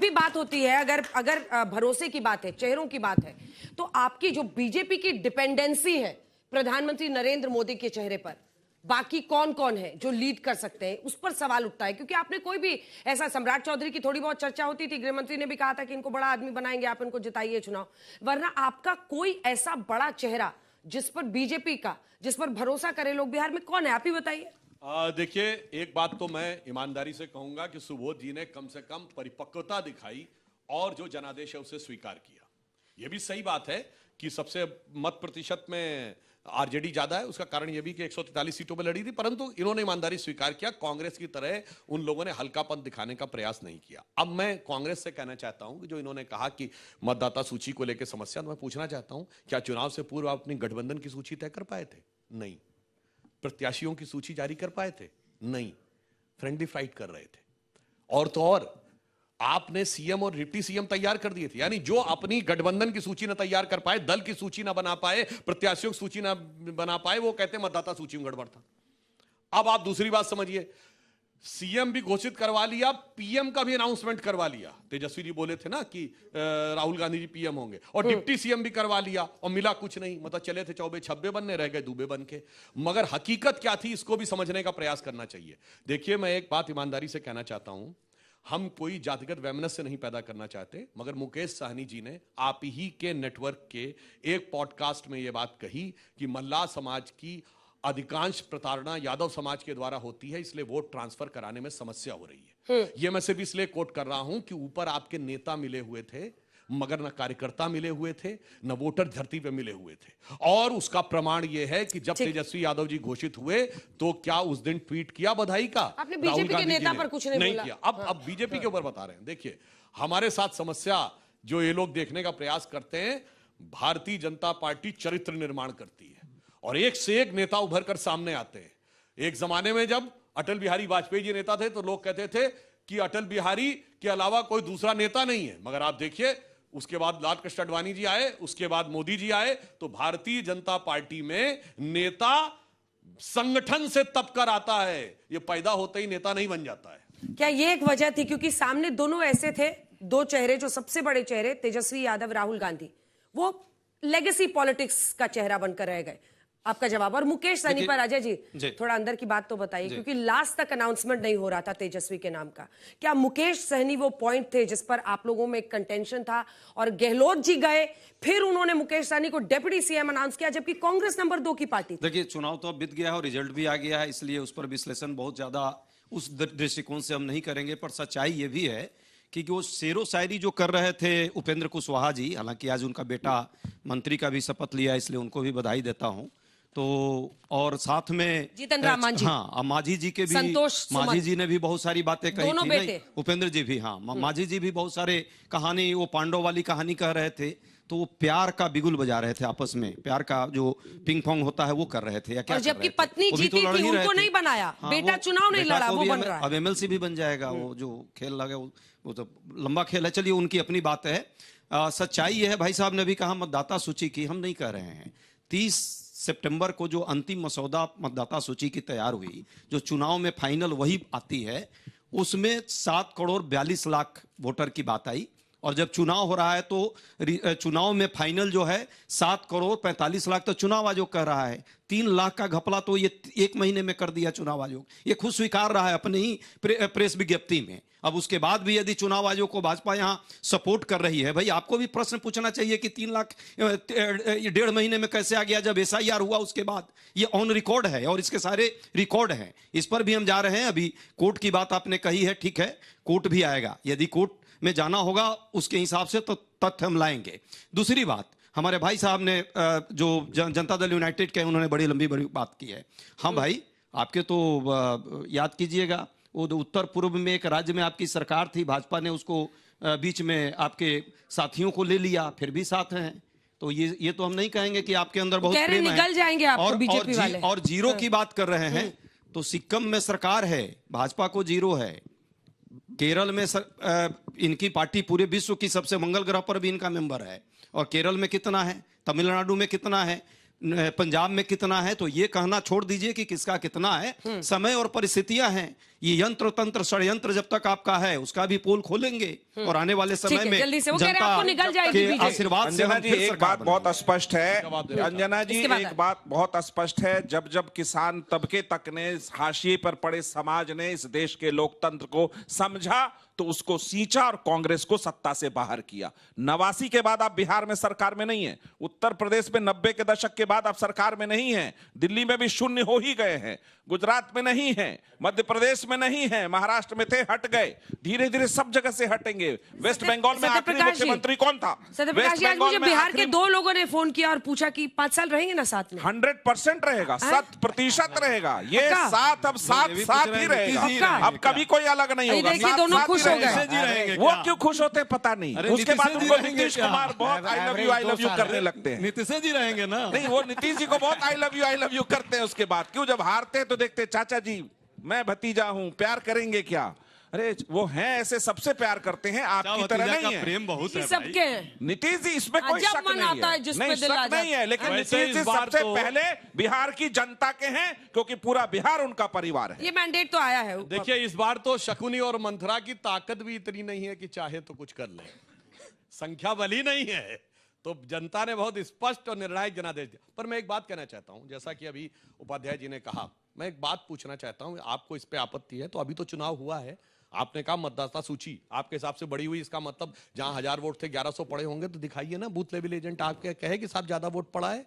भी बात होती है, अगर अगर भरोसे की बात है, चेहरों की बात है, तो आपकी जो बीजेपी की डिपेंडेंसी है प्रधानमंत्री नरेंद्र मोदी के चेहरे पर, बाकी कौन कौन है जो लीड कर सकते हैं, उस पर सवाल उठता है। क्योंकि आपने कोई भी ऐसा, सम्राट चौधरी की थोड़ी बहुत चर्चा होती थी, गृह मंत्री ने भी कहा था कि इनको बड़ा आदमी बनाएंगे, आप इनको जिताइए चुनाव, वरना आपका कोई ऐसा बड़ा चेहरा जिस पर बीजेपी का, जिस पर भरोसा करे लोग, बिहार में कौन है, आप ही बताइए। देखिए, एक बात तो मैं ईमानदारी से कहूंगा कि सुबोध जी ने कम से कम परिपक्वता दिखाई और जो जनादेश है उसे स्वीकार किया। यह भी सही बात है कि सबसे मत प्रतिशत में आरजेडी ज्यादा है, उसका कारण यह भी कि 143 सीटों पर लड़ी थी, परंतु इन्होंने ईमानदारी स्वीकार किया। कांग्रेस की तरह उन लोगों ने हल्कापन दिखाने का प्रयास नहीं किया। अब मैं कांग्रेस से कहना चाहता हूं कि जो इन्होंने कहा कि मतदाता सूची को लेकर समस्या, तो मैं पूछना चाहता हूं, क्या चुनाव से पूर्व आप अपनी गठबंधन की सूची तय कर पाए थे? नहीं। प्रत्याशियों की सूची जारी कर पाए थे? नहीं। फ्रेंडली फाइट कर रहे थे। और तो और आपने सीएम और डिप्टी सीएम तैयार कर दिए थे, यानी जो अपनी गठबंधन की सूची ना तैयार कर पाए, दल की सूची ना बना पाए, प्रत्याशियों की सूची ना बना पाए, वो कहते हैं मतदाता सूची में गड़बड़ था। अब आप दूसरी बात समझिए, सीएम भी घोषित करवा लिया, पीएम का भी अनाउंसमेंट करवा लिया। तेजस्वी जी बोले थे ना कि राहुल गांधी जी पीएम होंगे, और डिप्टी सीएम भी करवा लिया, और मिला कुछ नहीं। मतलब चले थे चौबे छब्बे बनने, रह गए दूबे बन के। मगर हकीकत क्या थी, इसको भी समझने का प्रयास करना चाहिए। देखिए, मैं एक बात ईमानदारी से कहना चाहता हूं, हम कोई जातिगत वैमनस्य नहीं पैदा करना चाहते, मगर मुकेश साहनी जी ने आप ही के नेटवर्क के एक पॉडकास्ट में यह बात कही कि मल्लाह समाज की अधिकांश प्रताड़ना यादव समाज के द्वारा होती है, इसलिए वोट ट्रांसफर कराने में समस्या हो रही है। यह मैं सिर्फ इसलिए कोट कर रहा हूं कि ऊपर आपके नेता मिले हुए थे, मगर न कार्यकर्ता मिले हुए थे, न वोटर धरती पे मिले हुए थे। और उसका प्रमाण यह है कि जब तेजस्वी यादव जी घोषित हुए, तो क्या उस दिन ट्वीट किया बधाई का? आपने बीजेपी के नेता पर कुछ नहीं बोला। किया। अब बीजेपी के ऊपर बता रहे हैं। देखिए, हमारे साथ समस्या जो ये लोग देखने का प्रयास करते हैं, भारतीय जनता पार्टी चरित्र निर्माण करती है और एक से एक नेता उभर कर सामने आते हैं। एक जमाने में जब अटल बिहारी वाजपेयी जी नेता थे, तो लोग कहते थे कि अटल बिहारी के अलावा कोई दूसरा नेता नहीं है। मगर आप देखिए, उसके बाद लाल कृष्ण आडवाणी जी आए, उसके बाद मोदी जी आए, तो भारतीय जनता पार्टी में नेता संगठन से तप कर आता है, ये पैदा होते ही नेता नहीं बन जाता है। क्या ये एक वजह थी, क्योंकि सामने दोनों ऐसे थे, दो चेहरे, जो सबसे बड़े चेहरे तेजस्वी यादव, राहुल गांधी, वो लेगेसी पॉलिटिक्स का चेहरा बनकर रह गए। आपका जवाब। और मुकेश सहनी पर अजय जी थोड़ा अंदर की बात तो बताइए, क्योंकि लास्ट तक अनाउंसमेंट नहीं हो रहा था तेजस्वी के नाम का। क्या मुकेश सहनी वो पॉइंट थे जिस पर आप लोगों में एक कंटेंशन था, और गहलोत जी गए, फिर उन्होंने मुकेश सहनी को डेप्यूटी सीएम अनाउंस किया, जबकि कांग्रेस नंबर 2 की पार्टी? देखिए, चुनाव तो अब बीत गया है और रिजल्ट भी आ गया है, इसलिए उस पर विश्लेषण बहुत ज्यादा उस दृष्टिकोण से हम नहीं करेंगे। पर सच्चाई ये भी है कि वो शेरो शायरी जो कर रहे थे उपेंद्र कुशवाहा जी, हालांकि आज उनका बेटा मंत्री का भी शपथ लिया, इसलिए उनको भी बधाई देता हूं। तो और साथ में जीतन राम मांझी, हाँ, मांझी जी के भी, मांझी जी ने भी बहुत सारी बातें कही थी। नहीं, उपेंद्र जी भी, हाँ, मांझी जी भी बहुत सारे कहानी, वो पांडव वाली कहानी कह रहे थे, तो वो प्यार का बिगुल बजा रहे थे आपस में, प्यार का जो पिंग पोंग होता है वो कर रहे थे। या क्या? जबकि पत्नी जीती थी, उनको नहीं बनाया, बेटा चुनाव नहीं लड़ा, वो बन रहा है। अब एमएलसी भी बन जाएगा। वो जो खेल लगे वो तो लंबा खेल है। चलिए, उनकी अपनी बात है। सच्चाई यह है, भाई साहब ने भी कहा मतदाता सूची की, हम नहीं कह रहे हैं। 30 सितंबर को जो अंतिम मसौदा मतदाता सूची की तैयार हुई, जो चुनाव में फाइनल वही आती है, उसमें 7 करोड़ 42 लाख वोटर की बात आई। और जब चुनाव हो रहा है तो चुनाव में फाइनल जो है 7 करोड़ 45 लाख, तो चुनाव आयोग कह रहा है 3 लाख का घपला तो ये 1 महीने में कर दिया चुनाव आयोग। ये खुद स्वीकार रहा है अपने ही प्रेस विज्ञप्ति में। अब उसके बाद भी यदि चुनाव आयोग को भाजपा यहां सपोर्ट कर रही है, भाई आपको भी प्रश्न पूछना चाहिए कि 3 लाख 1.5 महीने में कैसे आ गया, जब एसआईआर हुआ उसके बाद। ये ऑन रिकॉर्ड है और इसके सारे रिकॉर्ड हैं, इस पर भी हम जा रहे हैं। अभी कोर्ट की बात आपने कही है, ठीक है, कोर्ट भी आएगा, यदि कोर्ट में जाना होगा उसके हिसाब से तो तथ्य हम लाएंगे। दूसरी बात, हमारे भाई साहब ने जो जनता दल यूनाइटेड के, उन्होंने बड़ी लंबी बड़ी बात की है। हाँ भाई, आपके तो याद कीजिएगा, वो उत्तर पूर्व में एक राज्य में आपकी सरकार थी, भाजपा ने उसको बीच में आपके साथियों को ले लिया, फिर भी साथ हैं। तो ये तो हम नहीं कहेंगे कि आपके अंदर बहुत प्रेम है। निकल जाएंगे आप बीजेपी वाले। और जीरो की बात कर रहे हैं, तो सिक्किम में सरकार है, भाजपा को जीरो है। केरल में इनकी पार्टी पूरे विश्व की सबसे, मंगल ग्रह पर भी इनका मेंबर है। और केरल में कितना है, तमिलनाडु में कितना है, पंजाब में कितना है, तो ये कहना छोड़ दीजिए कि किसका कितना है। समय और परिस्थितियां हैं, ये यंत्र तंत्र षड्यंत्र जब तक आपका है उसका भी पोल खोलेंगे और आने वाले समय में जल्दी से वो कह रहे हैं आपको निकल जाएगी के बीजेपी। आशीर्वाद से अंजना हम जी फिर एक सरकार बात बनाएंगे। बहुत स्पष्ट है, अंजना जी इसके बाद एक बात बहुत स्पष्ट है, जब जब किसान तबके तक ने हाशिए पर पड़े समाज ने इस देश के लोकतंत्र को समझा तो उसको सींचा और कांग्रेस को सत्ता से बाहर किया। 89 के बाद आप बिहार में सरकार में नहीं है, उत्तर प्रदेश में 90 के दशक के बाद आप सरकार में नहीं है, दिल्ली में भी शून्य हो ही गए हैं, गुजरात में नहीं है, मध्य प्रदेश में नहीं है, महाराष्ट्र में थे हट गए, धीरे धीरे सब जगह से हटेंगे। वेस्ट बंगाल में आखिरी मुख्यमंत्री कौन था? सत्यप्रकाश जी, आज मुझे बिहार के 2 लोगों ने फोन किया और पूछा कि 5 साल रहेंगे ना साथ में? 100% रहेगा, 100% रहेगा ये पक्का? साथ, अब साथ साथ ही रहेगा, अब कभी कोई अलग नहीं होगा, देखिए साथ दोनों साथ ही खुश हो रहेगा। गए। वो क्यों खुश होते हैं पता नहीं, उसके बाद उनको नीतीश कुमार बहुत आई लव यू करने लगते हैं। नीतीश जी रहेंगे ना? नहीं, वो नीतीश जी को बहुत आई लव यू करते हैं। उसके बाद क्यों, जब हारते हैं तो देखते चाचा जी मैं भतीजा हूं, प्यार करेंगे क्या? अरे वो हैं ऐसे, सबसे प्यार करते हैं, आपकी तरह नहीं है। प्रेम बहुत है सबके हैं। नीतीश जी इसमें कोई अजब शक मन नहीं आता है है, जिस पे नहीं दिल आ शक नहीं है, लेकिन वैसे नीतीश जी इस बार सबसे तो- पहले बिहार की जनता के हैं, क्योंकि पूरा बिहार उनका परिवार है। ये मैंडेट तो आया है। देखिए इस बार तो शकुनी और मंथरा की ताकत भी इतनी नहीं है कि चाहे तो कुछ कर ले, संख्या बल ही नहीं है, तो जनता ने बहुत स्पष्ट और निर्णायक जनादेश दिया। पर मैं एक बात कहना चाहता हूं, जैसा कि अभी उपाध्याय जी ने कहा, मैं एक बात पूछना चाहता हूं, आपको इस पे आपत्ति है तो अभी तो चुनाव हुआ है, आपने कहा मतदाता सूची आपके हिसाब से बड़ी हुई, इसका मतलब जहां 1000 वोट थे 1100 पड़े होंगे, तो दिखाइए ना बूथ लेवल एजेंट आपके कहे कि साहब ज्यादा वोट पड़ा है,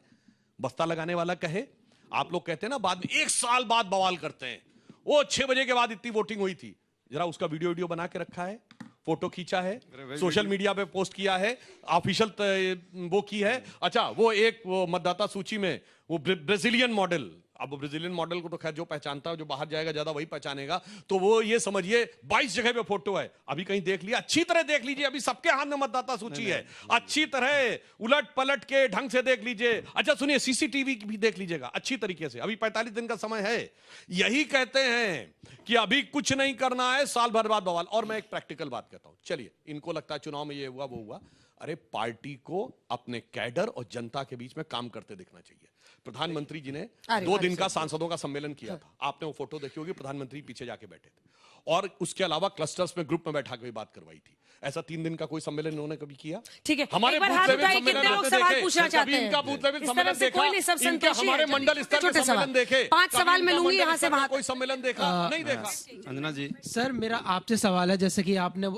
बस्ता लगाने वाला कहे। आप लोग कहते हैं ना बाद में 1 साल बाद बवाल करते हैं, वो 6 बजे के बाद इतनी वोटिंग हुई थी, जरा उसका वीडियो बना के रखा है, फोटो खींचा है, सोशल मीडिया पे पोस्ट किया है, ऑफिशियल वो की है। अच्छा वो एक वो मतदाता सूची में वो ब्राजीलियन मॉडल, अब वो ब्राजीलियन मॉडल को तो खैर जो पहचानता है, जो बाहर जाएगा ज्यादा वही पहचानेगा, तो वो ये समझिए 22 जगह पे फोटो है। अभी कहीं देख लिया, अच्छी तरह देख लीजिए, अभी सबके हाथ में मतदाता सूची है, अच्छी तरह उलट पलट के ढंग से देख लीजिए। अच्छा सुनिए, सीसीटीवी भी देख लीजिएगा अच्छी तरीके से, अभी 45 दिन का समय है। यही कहते हैं कि अभी कुछ नहीं करना है, साल भर बाद बवाल। और मैं एक प्रैक्टिकल बात कहता हूं, चलिए इनको लगता है चुनाव में ये हुआ वो हुआ, अरे पार्टी को अपने कैडर और जनता के बीच में काम करते दिखना चाहिए। प्रधानमंत्री जी ने 2 दिन का सांसदों का सम्मेलन किया था, आपने वो फोटो देखी होगी, प्रधानमंत्री पीछे जाके बैठे थे, और उसके अलावा क्लस्टर्स में ग्रुप में बैठा के बात करवाई थी। ऐसा 3 दिन का कोई सम्मेलन इन्होंने कभी किया? ठीक है, हमारे एक बार बूथ हाथ लेवल उठाइए, सम्मेलन कितने लोग होते सवाल देखे, पूछना चाहते कभी हैं? इनका बूथ लेवल इस सम्मेलन तरह से देखा, कोई नहीं, सब इनके संतोषी हमारे हैं। मंडल स्तर के छोटे सम्मेलन सवाल। देखे, 5 कभी सवाल मैं इनका लूंगी मंडल यहाँ से स्तर का वहां कोई सम्मेलन देखा नहीं देखा। अंजना जी, सर मेरा आपसे सवाल है, जैसे कि आपने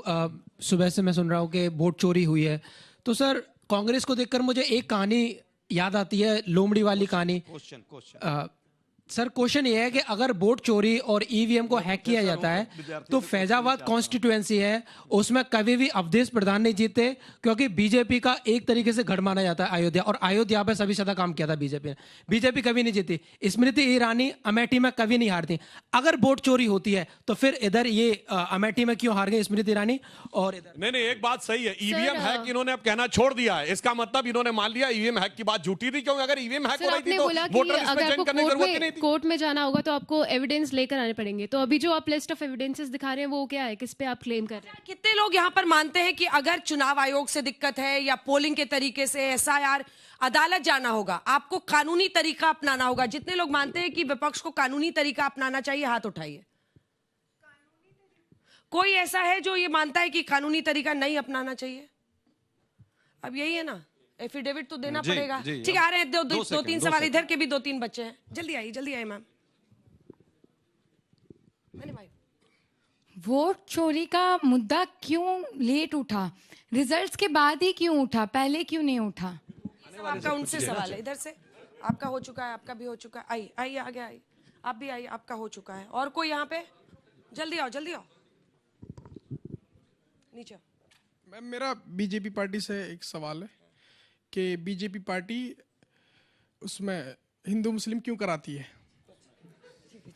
सुबह से मैं सुन रहा हूँ कि वोट चोरी हुई है, तो सर कांग्रेस को देखकर मुझे एक कहानी याद आती है, लोमड़ी वाली कहानी। क्वेश्चन सर क्वेश्चन ये है कि अगर वोट चोरी और ईवीएम को हैक किया जाता है तो फैजाबाद कॉन्स्टिट्यूएंसी है, उसमें कभी भी अवधेश प्रधान नहीं जीते, क्योंकि बीजेपी का एक तरीके से गढ़ माना जाता है अयोध्या, और अयोध्या पे सभी ज्यादा काम किया था बीजेपी ने। बीजेपी कभी नहीं जीती, स्मृति ईरानी अमेठी में कभी नहीं हारती। अगर वोट चोरी होती है तो फिर इधर ये अमेठी में क्यों हार गए स्मृति ईरानी, और इधर नहीं एक बात सही है, ईवीएम हैक इन्होंने अब कहना छोड़ दिया है, इसका मतलब इन्होंने मान लिया ईवीएम हैक की बात झूठी थी, क्योंकि अगर ईवीएम हैक हो रही थी तो वोटर लिस्ट में चेंज करने की जरूरत ही नहीं थी। कोर्ट में जाना होगा तो आपको एविडेंस लेकर आने पड़ेंगे, तो अभी जो आप लिस्ट ऑफ एविडेंसेस दिखा रहे हैं वो क्या है, किस पे आप क्लेम कर रहे हैं? कितने लोग यहाँ पर मानते हैं कि अगर चुनाव आयोग से दिक्कत है या पोलिंग के तरीके से एसआईआर, अदालत जाना होगा, आपको कानूनी तरीका अपनाना होगा? जितने लोग मानते हैं कि विपक्ष को कानूनी तरीका अपनाना चाहिए, हाथ उठाइए। कोई ऐसा है जो ये मानता है कि कानूनी तरीका नहीं अपनाना चाहिए? अब यही है ना, एफिडेविट तो देना जी, पड़ेगा। जी, ठीक है, आ रहे हैं, दो सेकंड, तीन दो सवाल, सेकंड। इधर के भी 2-3 बच्चे हैं, जल्दी आइए मैम। भाई वोट चोरी का मुद्दा क्यों लेट उठा? रिजल्ट्स के बाद ही क्यों उठा, पहले क्यों नहीं उठा? आपका उनसे सवाल है, इधर से आपका हो चुका है, आपका भी हो चुका है, आइए आगे आइए, आप भी आइए, आपका हो चुका है। और कोई यहाँ पे? जल्दी आओ नीचे आओ। मैम मेरा बीजेपी पार्टी से एक सवाल है कि बीजेपी पार्टी उसमें हिंदू मुस्लिम क्यों कराती है?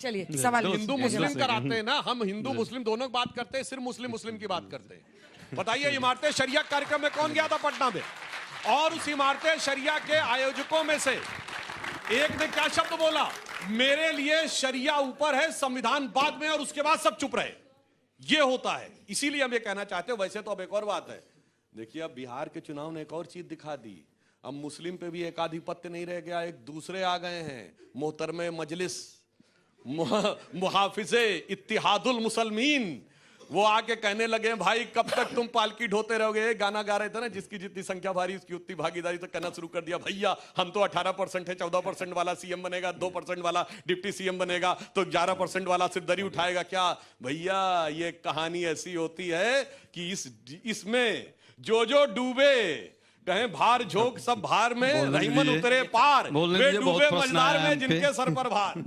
चलिए सवाल। हिंदू मुस्लिम कराते हैं ना, हम हिंदू मुस्लिम दोनों की बात करते हैं, सिर्फ मुस्लिम की बात करते हैं। बताइए इमारतें शरिया कार्यक्रम में कौन गया था पटना में? और उस इमारतें शरिया के आयोजकों में से एक ने क्या शब्द बोला, मेरे लिए शरिया ऊपर है, संविधान बाद में, और उसके बाद सब चुप रहे। ये होता है, इसीलिए हम ये कहना चाहते हैं। वैसे तो अब एक और बात है, देखिए अब बिहार के चुनाव ने एक और चीज दिखा दी, अब मुस्लिम पे भी एकाधिपत्य नहीं रह गया, एक दूसरे आ गए हैं, मोहतरमे मजलिस मुहाफिजे इत्तिहादुल मुसलमीन, वो आके कहने लगे भाई कब तक तुम पालकी ढोते रहोगे। गाना गा रहे थे ना, जिसकी जितनी संख्या भारी उसकी उतनी भागीदारी, तो कहना शुरू कर दिया भैया हम तो 18% है, 14% वाला सीएम बनेगा, 2% वाला डिप्टी सीएम बनेगा, तो 11% वाला सिर्फ दरी उठाएगा क्या। भैया ये कहानी ऐसी होती है कि इसमें जो डूबे कहें भार झोंक सब भार में, रहीमन उतरे पार, वे डूबे मझधार में जिनके सर पर भार।